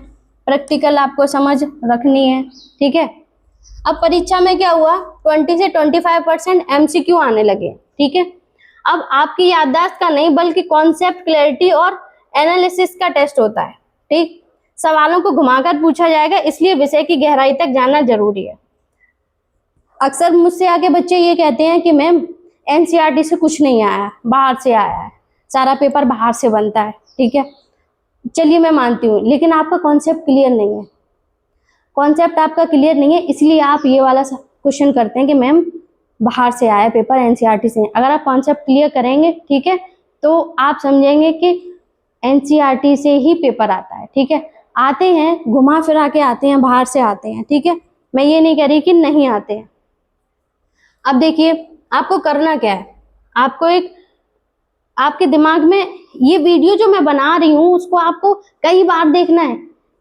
A: प्रैक्टिकल आपको समझ रखनी है, ठीक है। अब परीक्षा में क्या हुआ, 20 से 25% MCQ आने लगे, ठीक है। अब आपकी याददाश्त का नहीं बल्कि कॉन्सेप्ट क्लैरिटी और एनालिसिस का टेस्ट होता है, ठीक। सवालों को घुमाकर पूछा जाएगा, इसलिए विषय की गहराई तक जानना जरूरी है। अक्सर मुझसे आके बच्चे ये कहते हैं कि मैम NCERT से कुछ नहीं आया, बाहर से आया है, सारा पेपर बाहर से बनता है, ठीक है। चलिए मैं मानती हूँ, लेकिन आपका कॉन्सेप्ट क्लियर नहीं है, कॉन्सेप्ट आपका क्लियर नहीं है, इसलिए आप ये वाला क्वेश्चन करते हैं कि मैम बाहर से आया पेपर, NCERT से। अगर आप कॉन्सेप्ट क्लियर करेंगे, ठीक है, तो आप समझेंगे कि NCERT से ही पेपर आता है, ठीक है। आते हैं, घुमा फिरा के आते हैं, बाहर से आते हैं, ठीक है। मैं ये नहीं कह रही कि नहीं आते हैं। अब देखिए आपको करना क्या है, आपको एक आपके दिमाग में ये वीडियो जो मैं बना रही हूँ उसको आपको कई बार देखना है,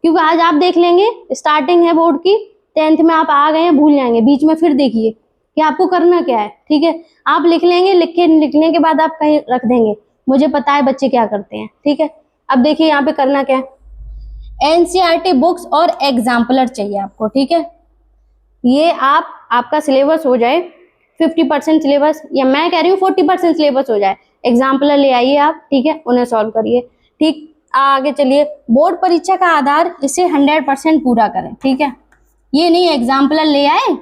A: क्योंकि आज आप देख लेंगे, स्टार्टिंग है बोर्ड की, 10th में आप आ गए हैं, भूल जाएंगे, बीच में फिर देखिए कि आपको करना क्या है, ठीक है। आप लिख लेंगे, लिखने के बाद आप कहीं रख देंगे, मुझे पता है बच्चे क्या करते हैं, ठीक है। अब देखिए यहाँ पे करना क्या है, NCERT बुक्स और एग्जाम्पलर चाहिए आपको, ठीक है। ये आपका सिलेबस हो जाए 50% सिलेबस, या मैं कह रही हूँ 40% सिलेबस हो जाए, एग्जाम्पलर ले आइए आप, ठीक है, उन्हें सॉल्व करिए, ठीक। आगे चलिए, बोर्ड परीक्षा का आधार, इसे 100% पूरा करें, ठीक है। ये नहीं एग्जाम्पलर ले आए,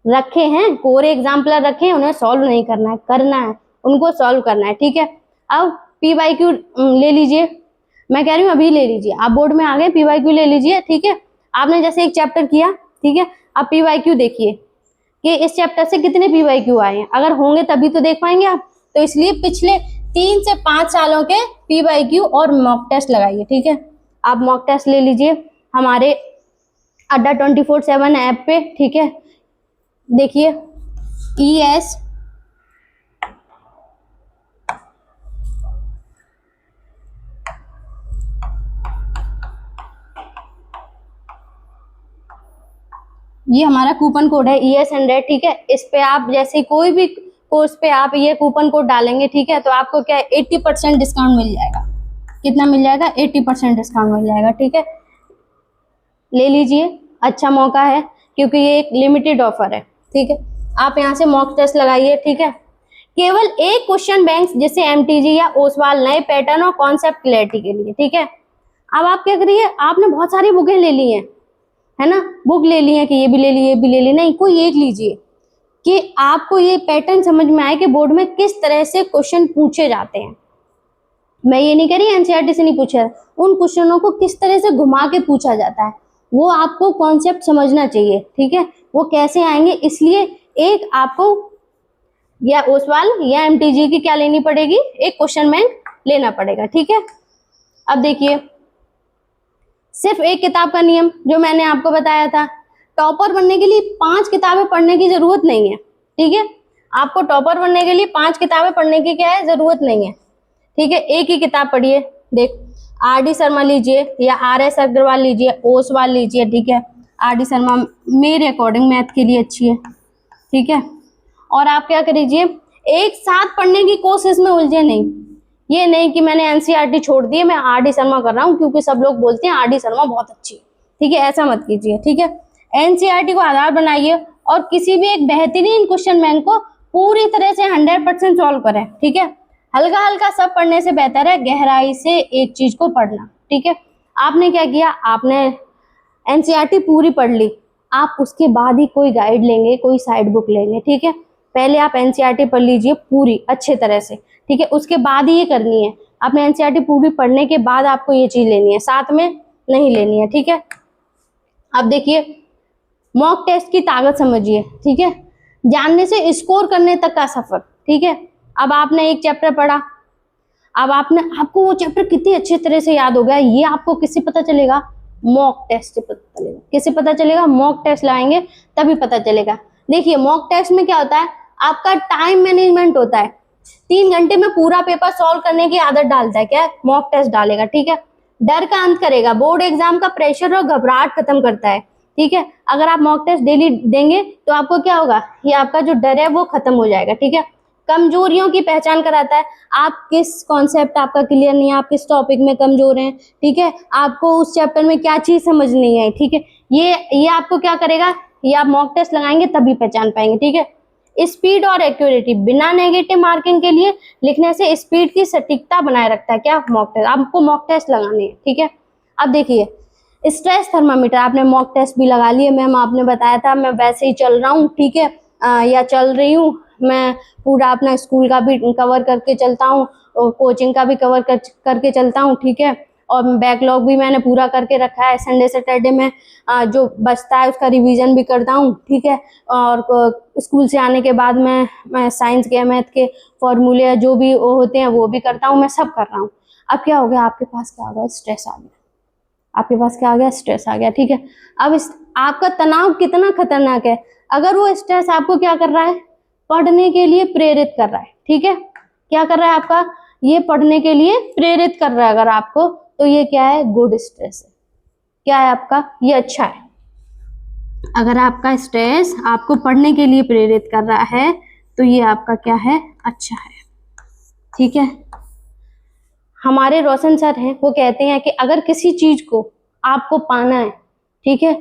A: रखे हैं कोरे एग्जाम्पलर रखे हैं, उन्हें सॉल्व नहीं करना है, उनको सॉल्व करना है, ठीक है। अब PYQ ले लीजिए, मैं कह रही हूँ अभी ले लीजिए, आप बोर्ड में आ गए, PYQ ले लीजिए, ठीक है। आपने जैसे एक चैप्टर किया, ठीक है, आप PYQ देखिए कि इस चैप्टर से कितने PYQ आए हैं, अगर होंगे तभी तो देख पाएंगे आप, तो इसलिए पिछले 3 से 5 सालों के PYQ और मॉक टेस्ट लगाइए, ठीक है। आप मॉक टेस्ट ले लीजिए हमारे अड्डा 24/7 ऐप पे, ठीक है। देखिए ES ये हमारा कूपन कोड है ES 100, ठीक है। इस पे आप जैसे कोई भी कोर्स पे आप ये कूपन कोड डालेंगे, ठीक है, तो आपको क्या है 80% डिस्काउंट मिल जाएगा। कितना मिल जाएगा? 80% डिस्काउंट मिल जाएगा, ठीक है। ले लीजिए, अच्छा मौका है क्योंकि ये एक लिमिटेड ऑफर है, ठीक है। आप यहाँ से मॉक टेस्ट लगाइए, ठीक है। केवल एक क्वेश्चन बैंक जैसे MTG या ओसवाल नए पैटर्न और कॉन्सेप्ट क्लैरिटी के लिए, ठीक है। अब आप क्या करिए, आपने बहुत सारी बुकें ले ली हैं, है ना, बुक ले ली है कि ये भी ले ली, ये भी ले ली, नहीं, कोई एक लीजिए कि आपको ये पैटर्न समझ में आए कि बोर्ड में किस तरह से क्वेश्चन पूछे जाते हैं। मैं ये नहीं कह रही NCERT से नहीं पूछा, उन क्वेश्चनों को किस तरह से घुमा के पूछा जाता है, वो आपको कॉन्सेप्ट समझना चाहिए, ठीक है। वो कैसे आएंगे, इसलिए एक आपको या ओसवाल या MTG की क्या लेनी पड़ेगी, एक क्वेश्चन बैंक लेना पड़ेगा, ठीक है। अब देखिए, सिर्फ एक किताब का नियम जो मैंने आपको बताया था, टॉपर बनने के लिए 5 किताबें पढ़ने की जरूरत नहीं है, ठीक है। आपको टॉपर बनने के लिए 5 किताबें पढ़ने की क्या है, जरूरत नहीं है, ठीक है। एक ही किताब पढ़िए, देख RD शर्मा लीजिए या RS अग्रवाल लीजिए, ओसवाल लीजिए, ठीक है। RD शर्मा मेरे अकॉर्डिंग मैथ के लिए अच्छी है, ठीक है। और आप क्या करिए, एक साथ पढ़ने की कोशिश में उलझे नहीं, ये नहीं कि मैंने NCERT छोड़ दी है, मैं RD शर्मा कर रहा हूँ क्योंकि सब लोग बोलते हैं RD शर्मा बहुत अच्छी है, ठीक है, ऐसा मत कीजिए, ठीक है। NCERT को आधार बनाइए और किसी भी एक बेहतरीन क्वेश्चन बैंक को पूरी तरह से 100% सॉल्व करें, ठीक है। हल्का हल्का सब पढ़ने से बेहतर है गहराई से एक चीज को पढ़ना, ठीक है। आपने क्या किया, आपने NCERT पूरी पढ़ ली, आप उसके बाद ही कोई गाइड लेंगे, कोई साइड बुक लेंगे, ठीक है। पहले आप NCERT पढ़ लीजिए पूरी अच्छे तरह से, ठीक है, उसके बाद ही ये करनी है। आपने NCERT पूरी पढ़ने के बाद आपको ये चीज लेनी है, साथ में नहीं लेनी है, ठीक है। अब देखिए, मॉक टेस्ट की ताकत समझिए, ठीक है, जानने से स्कोर करने तक का सफर, ठीक है। अब आपने एक चैप्टर पढ़ा, अब आपको वो चैप्टर कितनी अच्छी तरह से याद हो गया, ये आपको किससे पता चलेगा, मॉक टेस्ट से पता चलेगा। किससे पता चलेगा, मॉक टेस्ट लाएंगे तभी पता चलेगा। देखिए मॉक टेस्ट में क्या होता है, आपका टाइम मैनेजमेंट होता है। 3 घंटे में पूरा पेपर सॉल्व करने की आदत डालता है, क्या मॉक टेस्ट डालेगा, ठीक है। डर का अंत करेगा, बोर्ड एग्जाम का प्रेशर और घबराहट खत्म करता है, ठीक है। अगर आप मॉक टेस्ट डेली देंगे तो आपको क्या होगा, ये आपका जो डर है वो खत्म हो जाएगा, ठीक है। कमजोरियों की पहचान कराता है, आप किस कॉन्सेप्ट आपका क्लियर नहीं है, आप किस टॉपिक में कमजोर हैं, ठीक है, आपको उस चैप्टर में क्या चीज समझ नहीं आई, ठीक है। ये आपको क्या करेगा, ये आप मॉक टेस्ट लगाएंगे तभी पहचान पाएंगे, ठीक है। स्पीड और एक्यूरेटी, बिना नेगेटिव मार्किंग के लिए लिखने से स्पीड की सटीकता बनाए रखता है, क्या मॉक टेस्ट, आपको मॉक टेस्ट लगाने हैं, ठीक है। अब देखिए स्ट्रेस थर्मामीटर, आपने मॉक टेस्ट भी लगा लिए, मैम आपने बताया था मैं वैसे ही चल रहा हूँ, ठीक है, या चल रही हूँ, मैं पूरा अपना स्कूल का भी कवर करके चलता हूँ और कोचिंग का भी कवर करके चलता हूँ, ठीक है, और बैकलॉग भी मैंने पूरा करके रखा है, संडे सैटरडे में जो बचता है उसका रिवीजन भी करता हूँ, ठीक है। और स्कूल से आने के बाद मैं साइंस के मैथ के फॉर्मूले जो भी वो होते हैं वो भी करता हूँ, मैं सब कर रहा हूँ। अब क्या हो गया, आपके पास क्या आ गया, स्ट्रेस आ गया, आपके पास क्या आ गया, स्ट्रेस आ गया, ठीक है। अब आपका तनाव कितना खतरनाक है, अगर वो स्ट्रेस आपको क्या कर रहा है, पढ़ने के लिए प्रेरित कर रहा है, ठीक है, क्या कर रहा है आपका, ये पढ़ने के लिए प्रेरित कर रहा है अगर आपको, तो ये क्या है, गुड स्ट्रेस है, क्या है आपका, ये अच्छा है। अगर आपका स्ट्रेस आपको पढ़ने के लिए प्रेरित कर रहा है तो ये आपका क्या है, अच्छा है, ठीक है। हमारे रोशन सर हैं, वो कहते हैं कि अगर किसी चीज को आपको पाना है, ठीक है,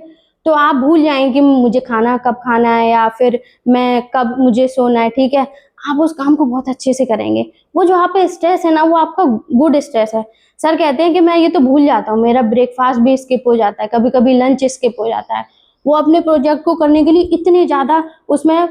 A: तो आप भूल जाएं कि मुझे खाना कब खाना है या फिर मैं कब मुझे सोना है, ठीक है, आप उस काम को बहुत अच्छे से करेंगे। वो जो आप पे स्ट्रेस है ना, वो आपका गुड स्ट्रेस है। सर कहते हैं कि मैं ये तो भूल जाता हूँ, मेरा ब्रेकफास्ट भी स्किप हो जाता है, कभी कभी लंच स्किप हो जाता है। वो अपने प्रोजेक्ट को करने के लिए इतने ज्यादा उसमें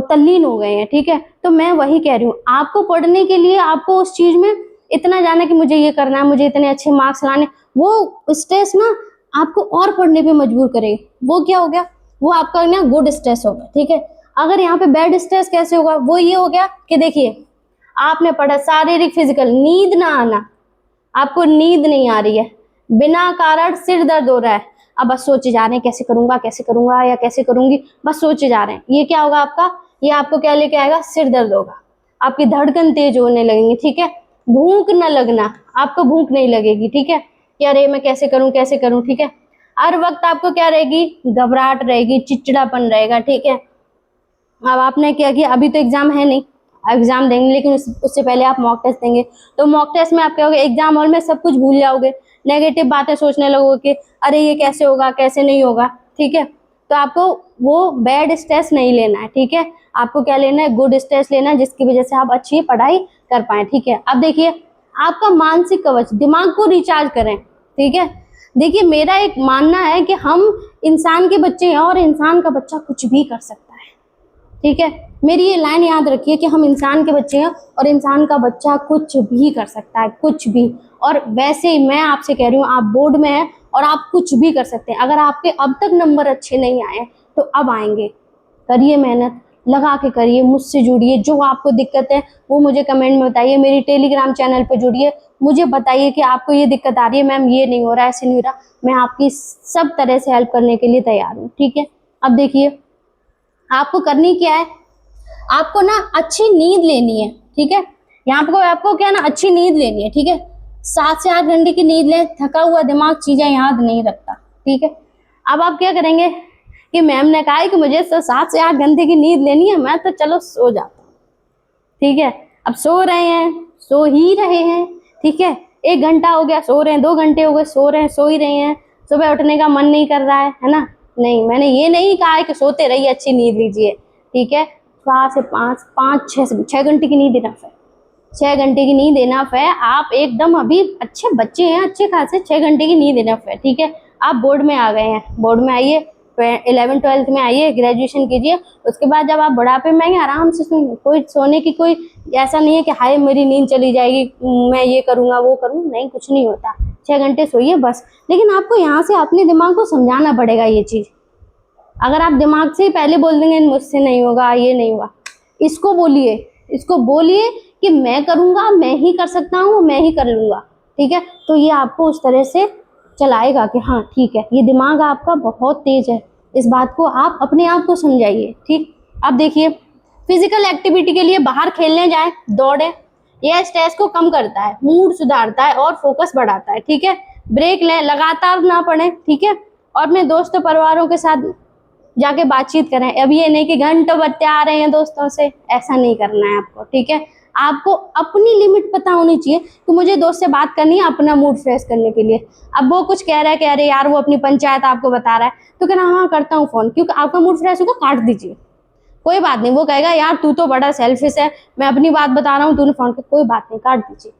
A: तल्लीन हो गए हैं, ठीक है। तो मैं वही कह रही हूँ, आपको पढ़ने के लिए आपको उस चीज में इतना जाना कि मुझे ये करना है, मुझे इतने अच्छे मार्क्स लाने, वो स्ट्रेस ना आपको और पढ़ने पे मजबूर करेगी। वो क्या हो गया, वो आपका ना गुड स्ट्रेस होगा, ठीक है। अगर यहाँ पे बैड स्ट्रेस कैसे होगा, वो ये हो गया कि देखिए आपने पढ़ा, शारीरिक फिजिकल, नींद ना आना, आपको नींद नहीं आ रही है, बिना कारण सिर दर्द हो रहा है, अब बस सोचे जा रहे हैं कैसे करूंगा या कैसे करूंगी, बस सोचे जा रहे हैं, ये क्या होगा आपका, ये आपको क्या लेके आएगा, सिर दर्द होगा, आपकी धड़कन तेज होने लगेंगी, ठीक है। भूख न लगना, आपको भूख नहीं लगेगी, ठीक है, कि अरे मैं कैसे करूं, ठीक है। हर वक्त आपको क्या रहेगी, घबराहट रहेगी, चिड़चिड़ापन रहेगा, ठीक है। अब आपने क्या किया, अभी तो एग्जाम है नहीं, एग्जाम देंगे, लेकिन उससे पहले आप मॉक टेस्ट देंगे, तो मॉक टेस्ट में आप क्या होगा, एग्जाम हॉल में सब कुछ भूल जाओगे, नेगेटिव बातें सोचने लगोगे कि अरे ये कैसे होगा, कैसे नहीं होगा, ठीक है। तो आपको वो बैड स्ट्रेस नहीं लेना है, ठीक है, आपको क्या लेना है, गुड स्ट्रेस लेना है, जिसकी वजह से आप अच्छी पढ़ाई कर पाए, ठीक है। अब देखिए आपका मानसिक कवच, दिमाग को रिचार्ज करें, ठीक है। देखिए मेरा एक मानना है कि हम इंसान के बच्चे हैं और इंसान का बच्चा कुछ भी कर सकता है, ठीक है। मेरी ये लाइन याद रखिए कि हम इंसान के बच्चे हैं और इंसान का बच्चा कुछ भी कर सकता है, कुछ भी। और वैसे ही मैं आपसे कह रही हूँ, आप बोर्ड में हैं और आप कुछ भी कर सकते हैं। अगर आपके अब तक नंबर अच्छे नहीं आए तो अब आएंगे, करिए मेहनत, लगा के करिए, मुझसे जुड़िए, जो आपको दिक्कत है वो मुझे कमेंट में बताइए, मेरी टेलीग्राम चैनल पर जुड़िए, मुझे बताइए कि आपको ये दिक्कत आ रही है, मैम ये नहीं हो रहा, ऐसे नहीं हो रहा, मैं आपकी सब तरह से हेल्प करने के लिए तैयार हूँ, ठीक है। अब देखिए आपको करनी क्या है, आपको ना अच्छी नींद लेनी है, ठीक है। यहाँ पे आपको क्या ना, अच्छी नींद लेनी है, ठीक है। 7 से 8 घंटे की नींद लें, थका हुआ दिमाग चीजें याद नहीं रखता, ठीक है। अब आप क्या करेंगे कि मैम ने कहा है कि मुझे 7 से 8 घंटे की नींद लेनी है, मैं तो चलो सो जाता हूँ, ठीक है। अब सो रहे हैं, सो ही रहे हैं, ठीक है, 1 घंटा हो गया सो रहे हैं, 2 घंटे हो गए सो रहे हैं, सो ही रहे हैं, सुबह उठने का मन नहीं कर रहा है ना। नहीं, मैंने ये नहीं कहा है कि सोते रहिए, अच्छी नींद लीजिए, ठीक है। 4 से 5, 5, 6 घंटे की नींद इनफ है, 6 घंटे की नींद इनफ है। आप एकदम अभी अच्छे बच्चे हैं, अच्छे खासे 6 घंटे की नींद इनफ है, ठीक है। आप बोर्ड में आ गए हैं, बोर्ड में आइए, 11th 12th में आइए, ग्रेजुएशन कीजिए, उसके बाद जब आप बुढ़ापे में आएंगे आराम से सोइए, कोई सोने की कोई ऐसा नहीं है कि हाय मेरी नींद चली जाएगी, मैं ये करूँगा वो करूँ, नहीं, कुछ नहीं होता, 6 घंटे सोइए बस। लेकिन आपको यहाँ से अपने दिमाग को समझाना पड़ेगा ये चीज़। अगर आप दिमाग से ही पहले बोल देंगे मुझसे नहीं होगा, ये नहीं होगा, इसको बोलिए कि मैं करूँगा, मैं ही कर सकता हूँ, मैं ही कर लूँगा, ठीक है। तो ये आपको उस तरह से चलाएगा कि हाँ ठीक है, ये दिमाग आपका बहुत तेज है, इस बात को आप अपने आप को समझाइए, ठीक। अब देखिए फिजिकल एक्टिविटी के लिए बाहर खेलने जाए, दौड़े, यह स्ट्रेस को कम करता है, मूड सुधारता है और फोकस बढ़ाता है। ठीक है, ब्रेक लें, लगातार ना पढ़ें। ठीक है, और अपने दोस्तों परिवारों के साथ जाके बातचीत करें। अब ये नहीं कि घंटों बत्ते आ रहे हैं दोस्तों से, ऐसा नहीं करना है आपको। ठीक है, आपको अपनी लिमिट पता होनी चाहिए कि मुझे दोस्त से बात करनी है अपना मूड फ्रेश करने के लिए। अब वो कुछ कह रहा है कि अरे यार वो अपनी पंचायत आपको बता रहा है, तो कहना हाँ करता हूँ फोन, क्योंकि आपका मूड फ्रेश होगा, काट दीजिए, कोई बात नहीं। वो कहेगा यार तू तो बड़ा सेल्फिश है, मैं अपनी बात बता रहा हूँ, तूने फोन किया, कोई बात नहीं, काट दीजिए।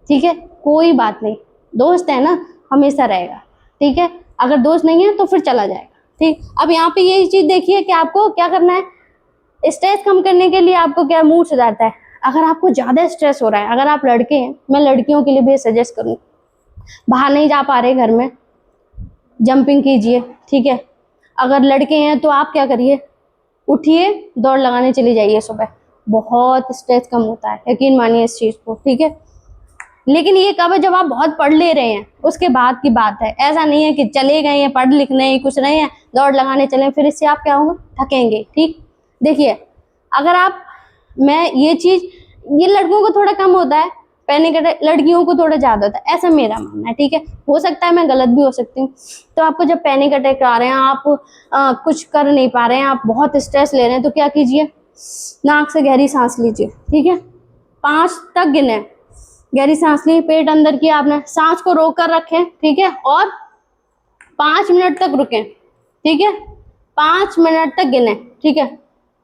A: ठीक है, कोई बात नहीं, दोस्त है ना, हमेशा रहेगा। ठीक है, अगर दोस्त नहीं है तो फिर चला जाएगा। ठीक, अब यहाँ पे यही चीज देखिए कि आपको क्या करना है। स्ट्रेस कम करने के लिए आपको क्या मूड सुधारता है। अगर आपको ज्यादा स्ट्रेस हो रहा है, अगर आप लड़के हैं, मैं लड़कियों के लिए भी सजेस्ट करूँ, बाहर नहीं जा पा रहे घर में, जंपिंग कीजिए। ठीक है, अगर लड़के हैं तो आप क्या करिए, उठिए, दौड़ लगाने चली जाइए सुबह, बहुत स्ट्रेस कम होता है, यकीन मानिए इस चीज को। ठीक है, लेकिन ये कब है, जब आप बहुत पढ़ ले रहे हैं उसके बाद की बात है। ऐसा नहीं है कि चले गए हैं, पढ़ लिख नहीं कुछ नहीं है, दौड़ लगाने चले, फिर इससे आप क्या होंगे, थकेंगे। ठीक, देखिए अगर आप, मैं ये चीज, ये लड़कों को थोड़ा कम होता है पैनिक अटैक, लड़कियों को थोड़ा ज्यादा होता है, ऐसा मेरा मानना है। ठीक है, हो सकता है मैं गलत भी हो सकती हूँ। तो आपको जब पैनिक अटैक आ रहे हैं, आप कुछ कर नहीं पा रहे हैं, आप बहुत स्ट्रेस ले रहे हैं, तो क्या कीजिए, नाक से गहरी सांस लीजिए। ठीक है, 5 तक गिने, गहरी सांस ली, पेट अंदर किया आपने, सांस को रोक कर रखें। ठीक है, और 5 मिनट तक रुकें। ठीक है, 5 मिनट तक गिने। ठीक है,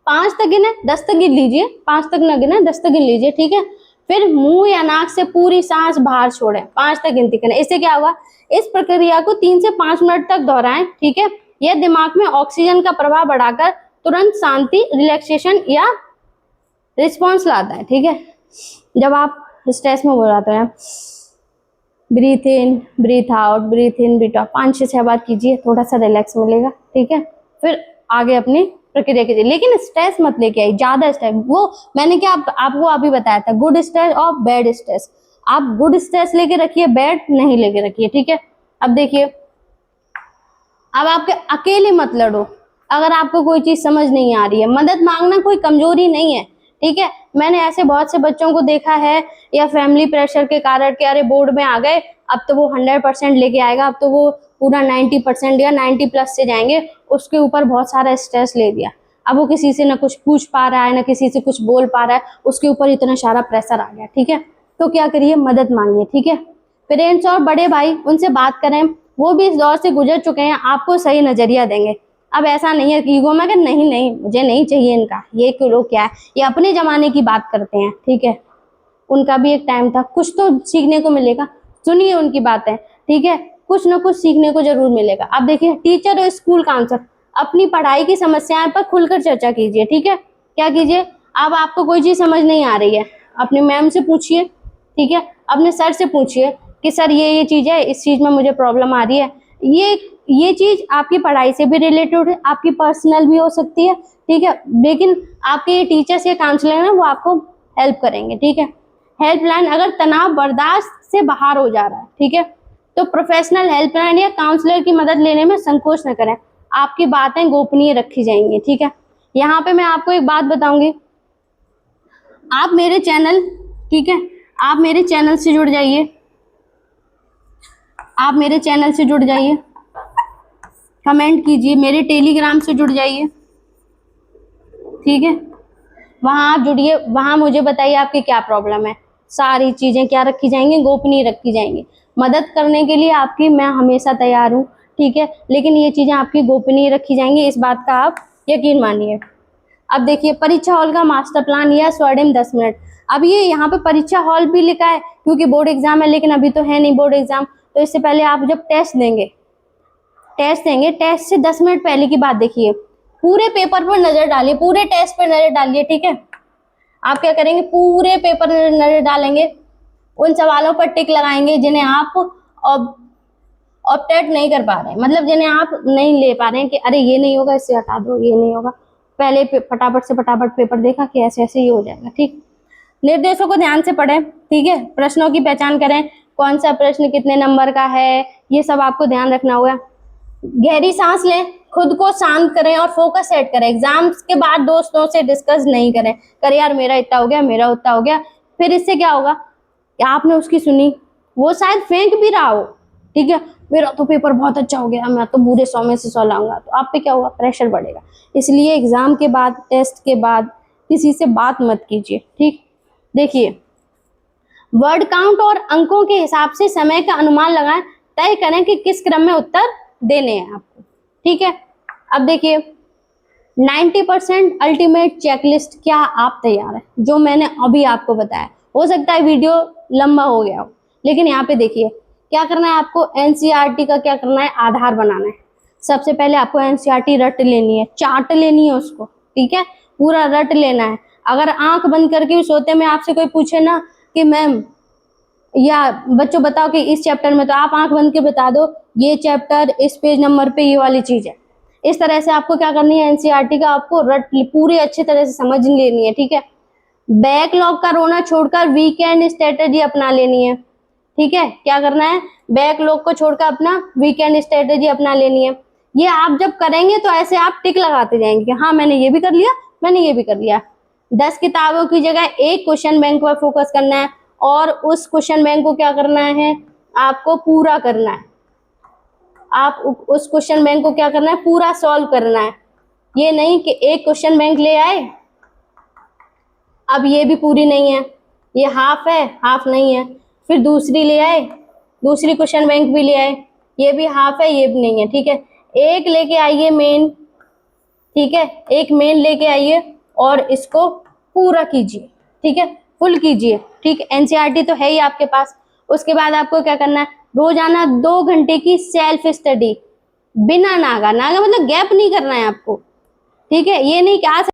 A: 5 तक गिने, 10 तक गिन लीजिए, 5 तक ना गिने, 10 तक गिन लीजिए। ठीक है, फिर मुंह या नाक से पूरी सांस बाहर छोड़ें, 5 तक गिनती करें। इससे क्या होगा, इस प्रक्रिया को 3 से 5 मिनट तक दोहराएं। ठीक है, यह दिमाग में ऑक्सीजन का प्रवाह बढ़ाकर तुरंत शांति, रिलैक्सेशन या रिस्पॉन्स लाता है। ठीक है, जब आप स्ट्रेस में हो जाते हैं, ब्रीथ इन ब्रीथ आउट, ब्रीथ इन ब्रीथ आउट, 5 से 6 बार कीजिए, थोड़ा सा रिलैक्स मिलेगा। ठीक है, फिर आगे अपनी प्रक्रिया कीजिए, लेकिन स्ट्रेस मत लेके आई, ज्यादा स्ट्रेस। वो मैंने क्या आपको अभी बताया था, गुड स्ट्रेस और बैड स्ट्रेस। आप गुड स्ट्रेस लेके रखिए, बैड नहीं लेके रखिए। ठीक है, अब देखिए, अब आपके अकेले मत लड़ो। अगर आपको कोई चीज समझ नहीं आ रही है, मदद मांगना कोई कमजोरी नहीं है। ठीक है, मैंने ऐसे बहुत से बच्चों को देखा है, या फैमिली प्रेशर के कारण कि अरे बोर्ड में आ गए, अब तो वो 100% लेके आएगा, अब तो वो पूरा 90% या 90+ से जाएंगे, उसके ऊपर बहुत सारा स्ट्रेस ले दिया। अब वो किसी से ना कुछ पूछ पा रहा है, ना किसी से कुछ बोल पा रहा है, उसके ऊपर इतना सारा प्रेशर आ गया। ठीक है, तो क्या करिए, मदद मांगिए। ठीक है, पेरेंट्स और बड़े भाई, उनसे बात करें, वो भी इस दौर से गुजर चुके हैं, आपको सही नजरिया देंगे। अब ऐसा नहीं है कि ईगो में कि नहीं नहीं मुझे नहीं चाहिए इनका, ये क्यों क्या है, ये अपने जमाने की बात करते हैं। ठीक है, उनका भी एक टाइम था, कुछ तो सीखने को मिलेगा, सुनिए उनकी बातें। ठीक है, कुछ ना कुछ सीखने को जरूर मिलेगा। अब देखिए, टीचर और स्कूल काउंसलर, अपनी पढ़ाई की समस्याएं पर खुलकर चर्चा कीजिए। ठीक है, क्या कीजिए, अब आपको कोई चीज समझ नहीं आ रही है, अपने मैम से पूछिए। ठीक है, अपने सर से पूछिए कि सर ये चीज है, इस चीज में मुझे प्रॉब्लम आ रही है। ये चीज आपकी पढ़ाई से भी रिलेटेड है, आपकी पर्सनल भी हो सकती है। ठीक है, लेकिन आपके ये टीचर्स या काउंसलर है, वो आपको हेल्प करेंगे। ठीक है, हेल्पलाइन, अगर तनाव बर्दाश्त से बाहर हो जा रहा है, ठीक है, तो प्रोफेशनल हेल्पलाइन या काउंसलर की मदद लेने में संकोच न करें, आपकी बातें गोपनीय रखी जाएंगी। ठीक है, यहाँ पे मैं आपको एक बात बताऊंगी, आप मेरे चैनल, ठीक है, आप मेरे चैनल से जुड़ जाइए, आप मेरे चैनल से जुड़ जाइए, कमेंट कीजिए, मेरे टेलीग्राम से जुड़ जाइए। ठीक है, वहां आप जुड़िए, वहां मुझे बताइए आपकी क्या प्रॉब्लम है, सारी चीजें क्या रखी जाएंगी, गोपनीय रखी जाएंगी। मदद करने के लिए आपकी मैं हमेशा तैयार हूँ। ठीक है, लेकिन ये चीजें आपकी गोपनीय रखी जाएंगी, इस बात का आप यकीन मानिए। अब देखिए, परीक्षा हॉल का मास्टर प्लान या स्वर्णिम 10 मिनट। अब ये यहाँ पे परीक्षा हॉल भी लिखा है क्योंकि बोर्ड एग्जाम है, लेकिन अभी तो है नहीं बोर्ड एग्जाम, तो इससे पहले आप जब टेस्ट देंगे, टेस्ट से 10 मिनट पहले की बात देखिए, पूरे पेपर पर नजर डालिए, पूरे टेस्ट पर नजर डालिए। ठीक है, आप क्या करेंगे, पूरे पेपर पर नजर डालेंगे, उन सवालों पर टिक लगाएंगे जिन्हें आप ऑप्टेट नहीं कर पा रहे हैं, मतलब जिन्हें आप नहीं ले पा रहे हैं कि अरे ये नहीं होगा, इससे हटा दो, ये नहीं होगा, पहले फटाफट से फटाफट पेपर देखा कि ऐसे ऐसे ही हो जाएगा। ठीक, निर्देशों को ध्यान से पढ़ें। ठीक है, प्रश्नों की पहचान करें, कौन सा प्रश्न कितने नंबर का है, ये सब आपको ध्यान रखना होगा। गहरी सांस लें खुद को शांत करें और फोकस सेट करें। एग्जाम्स के बाद दोस्तों से डिस्कस नहीं करें, करे यार मेरा इतना हो गया, मेरा उतना हो गया। फिर इससे क्या होगा कि आपने उसकी सुनी, वो शायद फेंक भी रहा हो, ठीक है, मेरा तो पेपर बहुत अच्छा हो गया, मैं तो पूरे 100 में से 100 लाऊंगा, तो आप पे क्या होगा, प्रेशर बढ़ेगा। इसलिए एग्जाम के बाद, टेस्ट के बाद किसी से बात मत कीजिए, ठीक। देखिए, वर्ड काउंट और अंकों के हिसाब से समय का अनुमान लगाएं, तय करें कि किस क्रम में उत्तर देने हैं आपको, ठीक है। अब देखिए 90% अल्टीमेट चेकलिस्ट, क्या आप तैयार हैं? जो मैंने अभी आपको बताया, हो सकता है वीडियो लंबा हो गया हो, लेकिन यहाँ पे देखिए क्या करना है आपको, एनसीईआरटी का क्या करना है, आधार बनाना है। सबसे पहले आपको एनसीईआरटी रट लेनी है, चार्ट लेनी है उसको, ठीक है, पूरा रट लेना है। अगर आंख बंद करके सोते में आपसे कोई पूछे ना कि मैम या बच्चों बताओ कि इस चैप्टर में, तो आप आंख बंद के बता दो ये चैप्टर इस पेज नंबर पे ये वाली चीज है। इस तरह से आपको क्या करनी है, एनसीईआरटी का आपको रट पूरी अच्छी तरह से समझ लेनी है, ठीक है। बैकलॉग का रोना छोड़कर वीकेंड स्ट्रेटेजी अपना लेनी है, ठीक है। क्या करना है, बैकलॉग को छोड़कर अपना वीकेंड स्ट्रेटेजी अपना लेनी है। ये आप जब करेंगे तो ऐसे आप टिक लगाते जाएंगे कि हाँ मैंने ये भी कर लिया, मैंने ये भी कर लिया। 10 किताबों की जगह एक क्वेश्चन बैंक पर फोकस करना है और उस क्वेश्चन बैंक को क्या करना है, आपको पूरा करना है। आप उस क्वेश्चन बैंक को क्या करना है, पूरा सॉल्व करना है। ये नहीं कि एक क्वेश्चन बैंक ले आए, अब ये भी पूरी नहीं है, ये हाफ है, हाफ नहीं है, फिर दूसरी ले आए, दूसरी क्वेश्चन बैंक भी ले आए, ये भी हाफ है, ये भी नहीं है, ठीक है। एक लेके आइए मेन, ठीक है, एक मेन लेके आइए और इसको पूरा कीजिए, ठीक है, फुल कीजिए, ठीक। एनसीईआरटी तो है ही आपके पास। उसके बाद आपको क्या करना है, रोजाना 2 घंटे की सेल्फ स्टडी, बिना नागा, नागा मतलब गैप नहीं करना है आपको, ठीक है। ये नहीं कि आज